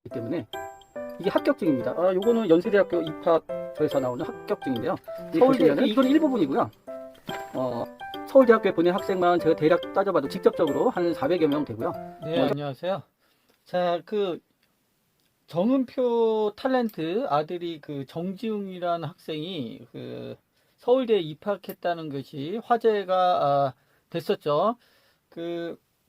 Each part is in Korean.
때문에 이게 합격증입니다. 요거는 연세대학교 입학처에서 나오는 합격증인데요. 서울대 이건 일부분이고요. 서울대학교에 보낸 학생만 제가 대략 따져봐도 직접적으로 한 400여 명 되고요. 네, 안녕하세요. 자, 정은표 탤런트 아들이 정지웅이라는 학생이 서울대에 입학했다는 것이 화제가 됐었죠.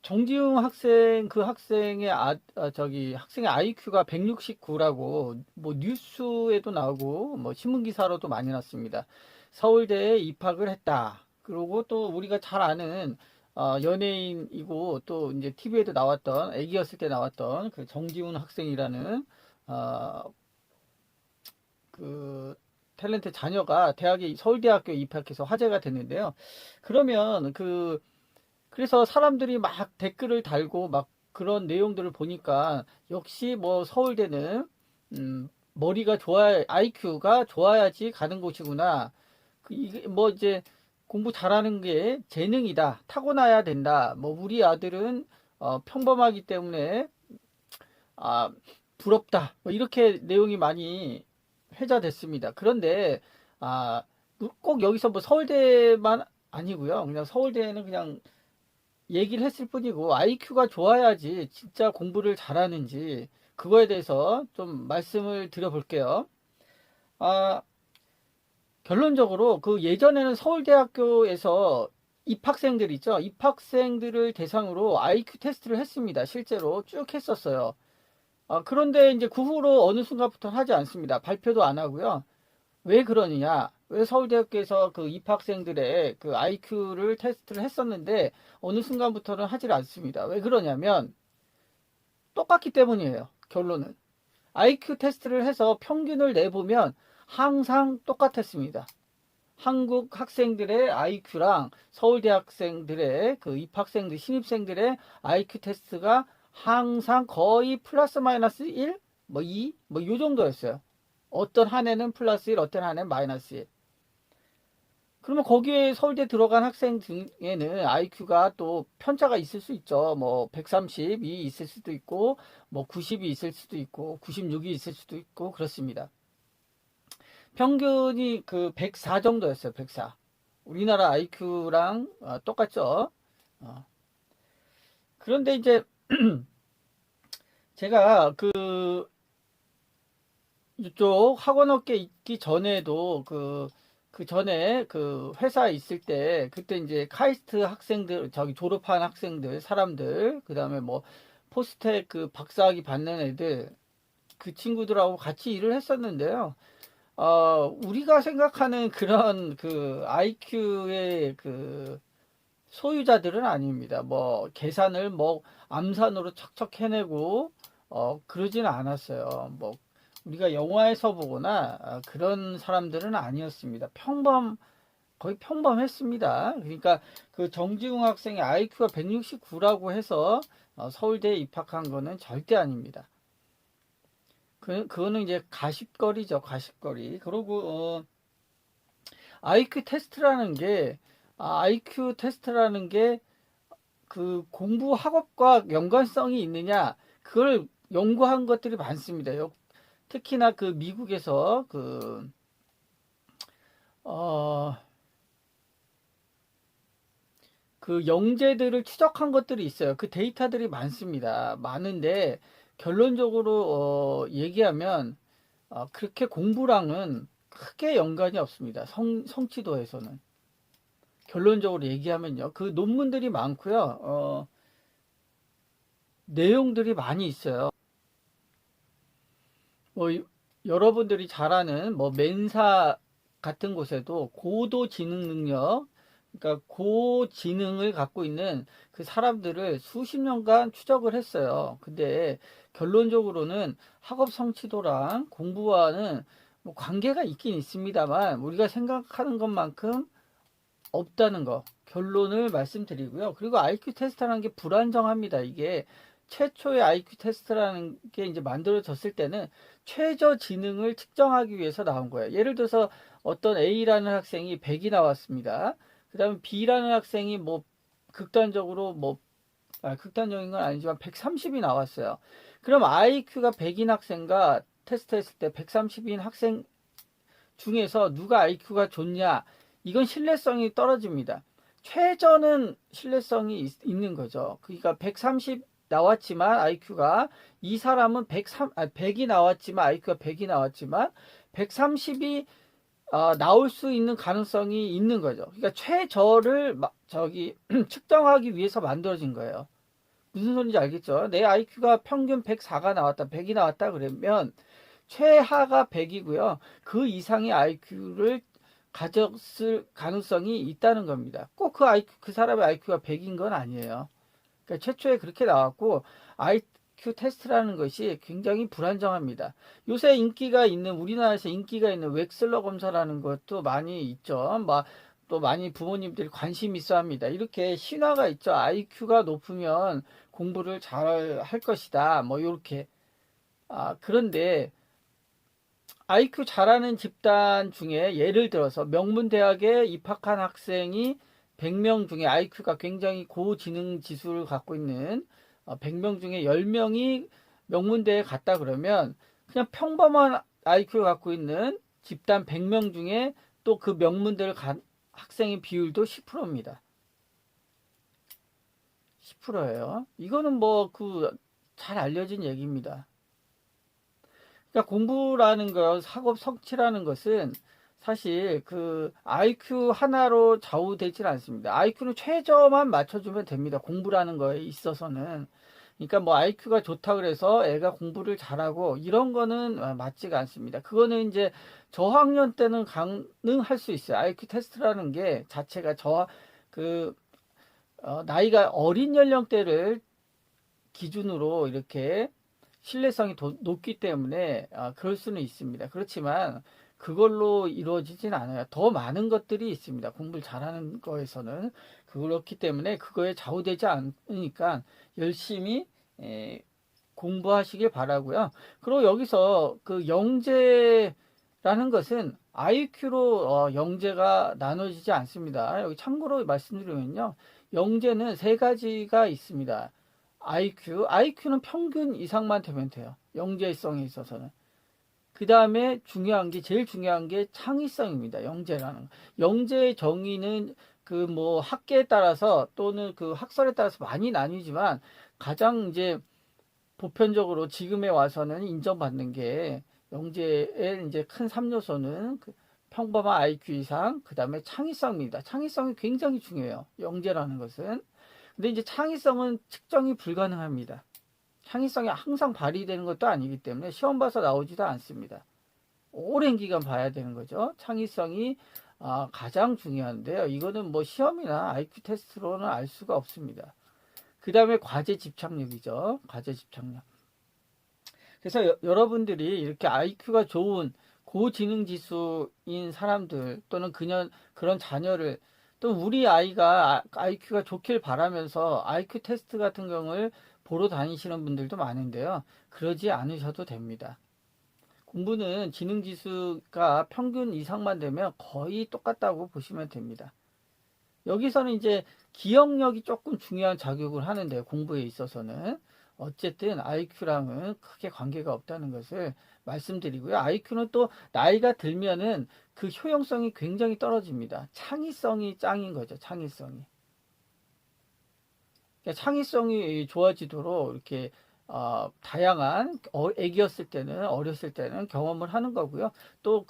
정지웅 학생, 학생의 학생의 IQ가 169라고 뭐 뉴스에도 나오고 뭐 신문 기사로도 많이 났습니다. 서울대에 입학을 했다. 그리고 또 우리가 잘 아는 연예인이고 또 이제 TV에도 나왔던, 애기였을 때 나왔던 정지훈 학생이라는 탤런트 자녀가 서울대학교에 입학해서 화제가 됐는데요. 그러면 그래서 사람들이 막 댓글을 달고 막 그런 내용들을 보니까 역시 뭐 서울대는 머리가 IQ가 좋아야지 가는 곳이구나. 이게 뭐 이제 공부 잘하는 게 재능이다. 타고나야 된다. 뭐 우리 아들은 평범하기 때문에 부럽다. 뭐 이렇게 내용이 많이 회자됐습니다. 그런데 꼭 여기서 뭐 서울대만 아니고요. 그냥 서울대는 그냥 얘기를 했을 뿐이고 IQ가 좋아야지 진짜 공부를 잘하는지 그거에 대해서 좀 말씀을 드려볼게요. 결론적으로 예전에는 서울대학교에서 입학생들 있죠. 입학생들을 대상으로 IQ 테스트를 했습니다. 실제로 쭉 했었어요. 그런데 이제 그 후로 어느 순간부터 하지 않습니다. 발표도 안 하고요. 왜 그러느냐? 왜 서울대학교에서 입학생들의 IQ를 테스트를 했었는데 어느 순간부터는 하질 않습니다. 왜 그러냐면 똑같기 때문이에요. 결론은. IQ 테스트를 해서 평균을 내보면 항상 똑같았습니다. 한국 학생들의 IQ랑 서울대 학생들의 입학생들, 신입생들의 IQ 테스트가 항상 거의 플러스 마이너스 1, 뭐 2, 뭐 요 정도였어요. 어떤 한 해는 플러스 1, 어떤 한 해는 마이너스 1. 그러면 거기에 서울대 들어간 학생 중에는 IQ가 또 편차가 있을 수 있죠. 뭐 130이 있을 수도 있고 뭐 90이 있을 수도 있고 96이 있을 수도 있고 그렇습니다. 평균이 104 정도였어요. 104. 우리나라 IQ랑 똑같죠. 그런데 이제 제가 이쪽 학원업계 있기 전에도 그 전에 회사에 있을 때 그때 이제 카이스트 학생들 졸업한 학생들 사람들 그다음에 뭐 포스텍 박사학위 받는 애들 그 친구들하고 같이 일을 했었는데요. 우리가 생각하는 그런 IQ의 소유자들은 아닙니다. 뭐 계산을 뭐 암산으로 척척 해내고 그러지는 않았어요. 뭐 우리가 영화에서 보거나 그런 사람들은 아니었습니다. 거의 평범했습니다. 그러니까 정지웅 학생의 IQ가 169라고 해서 서울대에 입학한 거는 절대 아닙니다. 그거는 이제 가십거리죠, 가십거리. 그리고 IQ 테스트라는 게 공부 학업과 연관성이 있느냐 그걸 연구한 것들이 많습니다. 특히나 미국에서 영재들을 추적한 것들이 있어요. 그 데이터들이 많습니다. 많은데 결론적으로 얘기하면 그렇게 공부랑은 크게 연관이 없습니다. 성취도에서는. 결론적으로 얘기하면요. 논문들이 많고요. 내용들이 많이 있어요. 뭐 여러분들이 잘 아는 뭐 멘사 같은 곳에도 고도 지능 능력, 그러니까 고지능을 갖고 있는 그 사람들을 수십 년간 추적을 했어요. 근데 결론적으로는 학업 성취도랑 공부와는 뭐 관계가 있긴 있습니다만 우리가 생각하는 것만큼 없다는 거 결론을 말씀드리고요. 그리고 IQ 테스트라는 게 불안정합니다. 이게 최초의 IQ 테스트라는 게 이제 만들어졌을 때는 최저 지능을 측정하기 위해서 나온 거예요. 예를 들어서 어떤 A라는 학생이 100이 나왔습니다. 그 다음에 B라는 학생이 뭐 극단적으로 극단적인 건 아니지만 130이 나왔어요. 그럼 IQ가 100인 학생과 테스트했을 때 130인 학생 중에서 누가 IQ가 좋냐? 이건 신뢰성이 떨어집니다. 최저는 신뢰성이 있는 거죠. 그러니까 130 나왔지만 IQ가 이 사람은 100이 나왔지만 IQ가 100이 나왔지만 130이 나올 수 있는 가능성이 있는 거죠. 그러니까 최저를 측정하기 위해서 만들어진 거예요. 무슨 소리인지 알겠죠? 내 IQ가 평균 104가 나왔다, 100이 나왔다 그러면 최하가 100이고요. 그 이상의 IQ를 가졌을 가능성이 있다는 겁니다. 꼭 그 사람의 IQ가 100인 건 아니에요. 그러니까 최초에 그렇게 나왔고, IQ 테스트라는 것이 굉장히 불안정합니다. 요새 우리나라에서 인기가 있는 웩슬러 검사라는 것도 많이 있죠. 또 많이 부모님들이 관심 있어 합니다. 이렇게 신화가 있죠. IQ가 높으면 공부를 잘 할 것이다. 이렇게. 그런데 IQ 잘하는 집단 중에 예를 들어서 명문대학에 입학한 학생이 100명 중에 IQ가 굉장히 고지능 지수를 갖고 있는 100명 중에 10명이 명문대에 갔다 그러면 그냥 평범한 IQ를 갖고 있는 집단 100명 중에 또 그 명문대를 간 학생의 비율도 10%입니다. 10%예요. 이거는 잘 알려진 얘기입니다. 그러니까 공부라는 거, 학업 성취라는 것은 사실 IQ 하나로 좌우되질 않습니다. IQ는 최저만 맞춰주면 됩니다. 공부라는 거에 있어서는. 그러니까 IQ가 좋다 그래서 애가 공부를 잘하고 이런 거는 맞지가 않습니다. 그거는 이제 저학년 때는 가능할 수 있어요. IQ 테스트라는 게 자체가 나이가 어린 연령대를 기준으로 이렇게 신뢰성이 높기 때문에 그럴 수는 있습니다. 그렇지만 그걸로 이루어지진 않아요. 더 많은 것들이 있습니다. 공부를 잘하는 거에서는. 그렇기 때문에 그거에 좌우되지 않으니까 열심히 공부하시길 바라고요. 그리고 여기서 영재라는 것은 IQ로 영재가 나눠지지 않습니다. 여기 참고로 말씀드리면요. 영재는 세 가지가 있습니다. IQ는 평균 이상만 되면 돼요. 영재성에 있어서는. 그 다음에 제일 중요한 게 창의성입니다. 영재라는 거. 영재의 정의는 학계에 따라서 또는 학설에 따라서 많이 나뉘지만 가장 이제 보편적으로 지금에 와서는 인정받는 게 영재의 이제 큰 3요소는 평범한 IQ 이상, 그 다음에 창의성입니다. 창의성이 굉장히 중요해요. 영재라는 것은. 근데 이제 창의성은 측정이 불가능합니다. 창의성이 항상 발휘되는 것도 아니기 때문에 시험 봐서 나오지도 않습니다. 오랜 기간 봐야 되는 거죠. 창의성이 가장 중요한데요. 이거는 시험이나 IQ 테스트로는 알 수가 없습니다. 그 다음에 과제 집착력이죠. 과제 집착력. 그래서 여러분들이 이렇게 IQ가 좋은 고지능 지수인 사람들 또는 그런 자녀를 또 우리 아이가 IQ가 좋길 바라면서 IQ 테스트 같은 경우를 보러 다니시는 분들도 많은데요. 그러지 않으셔도 됩니다. 공부는 지능 지수가 평균 이상만 되면 거의 똑같다고 보시면 됩니다. 여기서는 이제 기억력이 조금 중요한 작용을 하는데 공부에 있어서는 어쨌든 IQ랑은 크게 관계가 없다는 것을 말씀드리고요. IQ는 또 나이가 들면은 그 효용성이 굉장히 떨어집니다. 창의성이 짱인 거죠. 창의성이. 그러니까 창의성이 좋아지도록 이렇게 다양한 어렸을 때는 경험을 하는 거고요. 또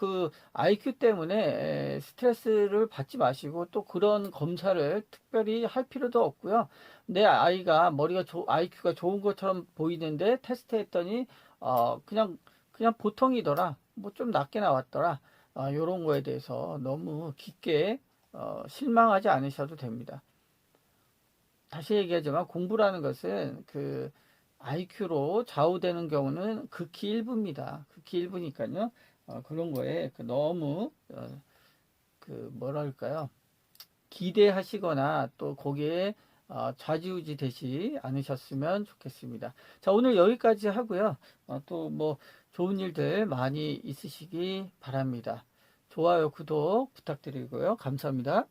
IQ 때문에 스트레스를 받지 마시고 또 그런 검사를 특별히 할 필요도 없고요. 내 아이가 IQ가 좋은 것처럼 보이는데 테스트했더니 그냥 보통이더라. 좀 낮게 나왔더라. 이런 거에 대해서 너무 깊게 실망하지 않으셔도 됩니다. 다시 얘기하지만 공부라는 것은 IQ로 좌우되는 경우는 극히 일부입니다. 극히 일부니까요. 그런 거에 너무 뭐랄까요? 기대하시거나 또 거기에 좌지우지 되지 않으셨으면 좋겠습니다. 자, 오늘 여기까지 하고요. 또 좋은 일들 많이 있으시기 바랍니다. 좋아요, 구독 부탁드리고요. 감사합니다.